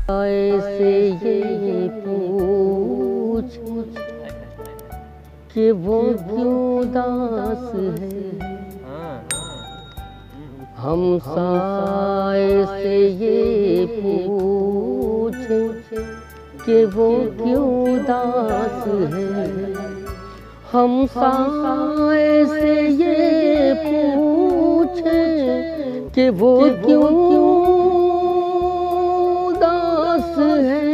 ऐसे ये पूछ कि वो क्यों उदास है, हम साए से ये पूछ कि वो क्यों उदास है, हम साए से ये पूछ कि वो क्यों उदास है,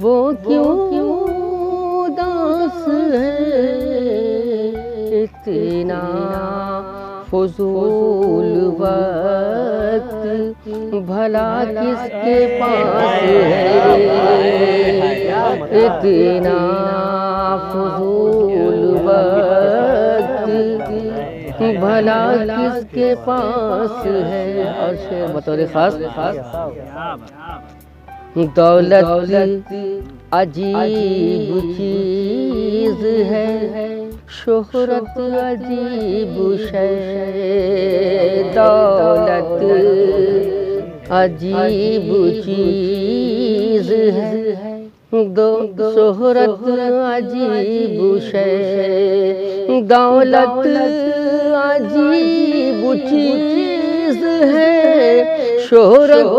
वो क्यों उदास है। इतना फजूल वक्त भला किसके पास है, इतना फजूल वक्त भला किसके पास है। और शेर बतौर खास, दौलत अजीब चीज है, शोहरत अजीब शय, दौलत अजीब चीज है, शोहरत अजीब शय, दौलत अजीब चीज है, शोहरत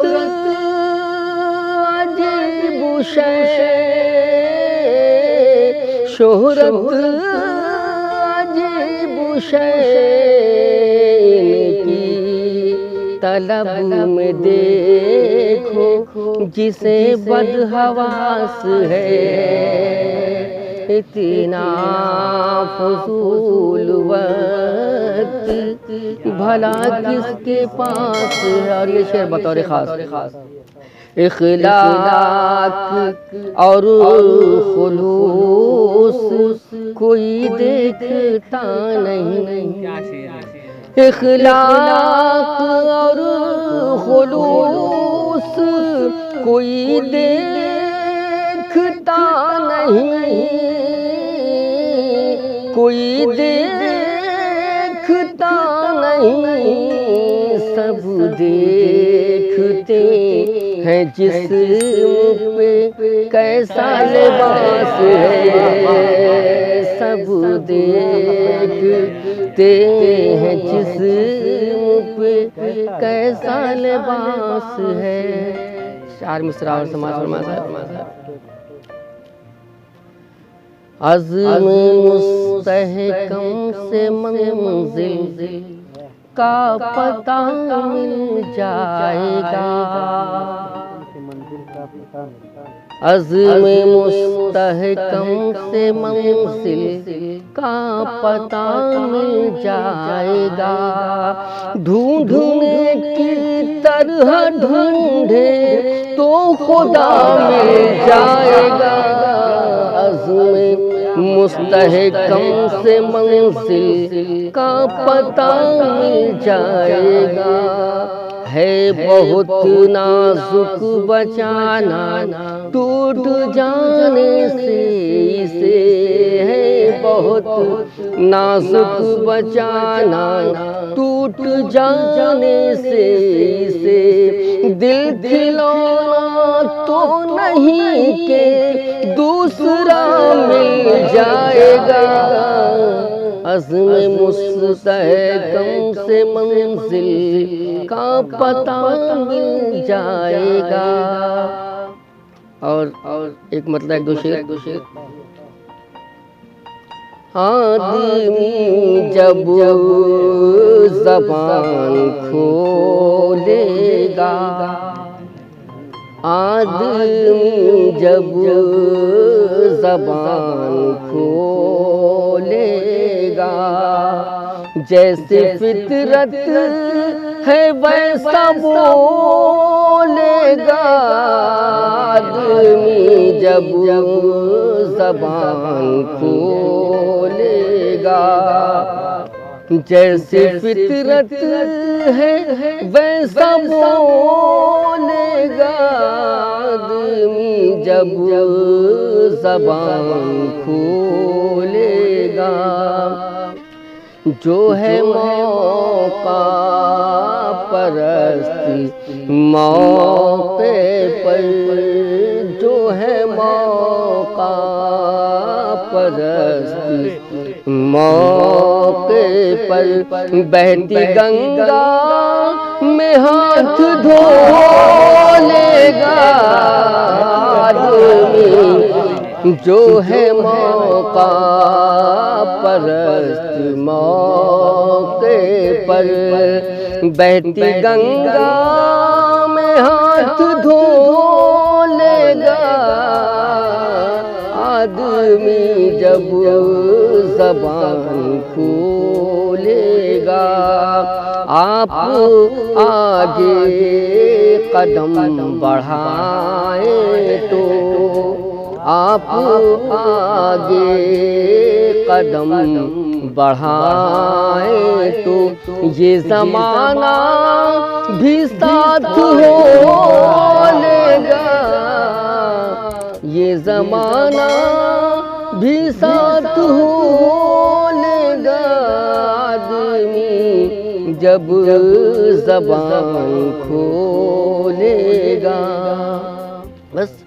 अजीब शय, शोहरत अजीब शय, इनकी तलब में देखो जिसे बदहवास है, इतना फजूल वक्त भला किसके पास है। और ये शेर बतौर खास, इखलाक और खुलूस कोई देखता नहीं, इखलाक और खुलूस कोई देखता नहीं, कोई देखता नहीं, सब देखते हैं जिस्म पे कैसा लिबास है, सब देखते हैं जिस्म पे कैसा लिबास है। चार मिसरा और समाज फरमाया, अज़्म मुस्तहकम से मंजिल का पता मिल जाएगा, अज़्म मुस्तहकम से मंजिल का पता मिल जाएगा, ढूंढने की तरह ढूंढे तो खुदा मिल जाएगा, अज़्म मुस्तहकम से मंजिल का पता मिल जाएगा, है बहुत नाजुक बचाना टूट जाने से इसे, है बहुत नाजुक बचाना टूट जाने से इसे, दिल खिलौना तो नहीं के दूसरा मिल जाएगा, अज़्म मुस्तहकम से मंजिल का पता मिल जाएगा। और एक मतलब एक दो शेर, आदमी जब ज़बान खोलेगा, आदमी जब ज़बान खोलेगा, जैसे फितरत है वैसा बोलेगा, आदमी जब ज़बान खोलेगा, जैसे फितरत है वैसा बोलेगा, आदमी जब ज़बान खोलेगा, जो है मौका परस्त मौके पर, जो है मौका परस्त मौके पर, बहती गंगा में हाथ धो लेगा आदमी, जो है मौका परस्त मौके पर, बहती गंगा में हाथ धो लेगा आदमी, जब ज़बान खोलेगा। आप आगे कदम बढ़ाए तो, आप आगे कदम बढ़ाए तो, ये ज़माना भी साथ हो लेगा, ये ज़माना भी साथ हो लेगा आदमी, जब ज़बान खोलेगा। बस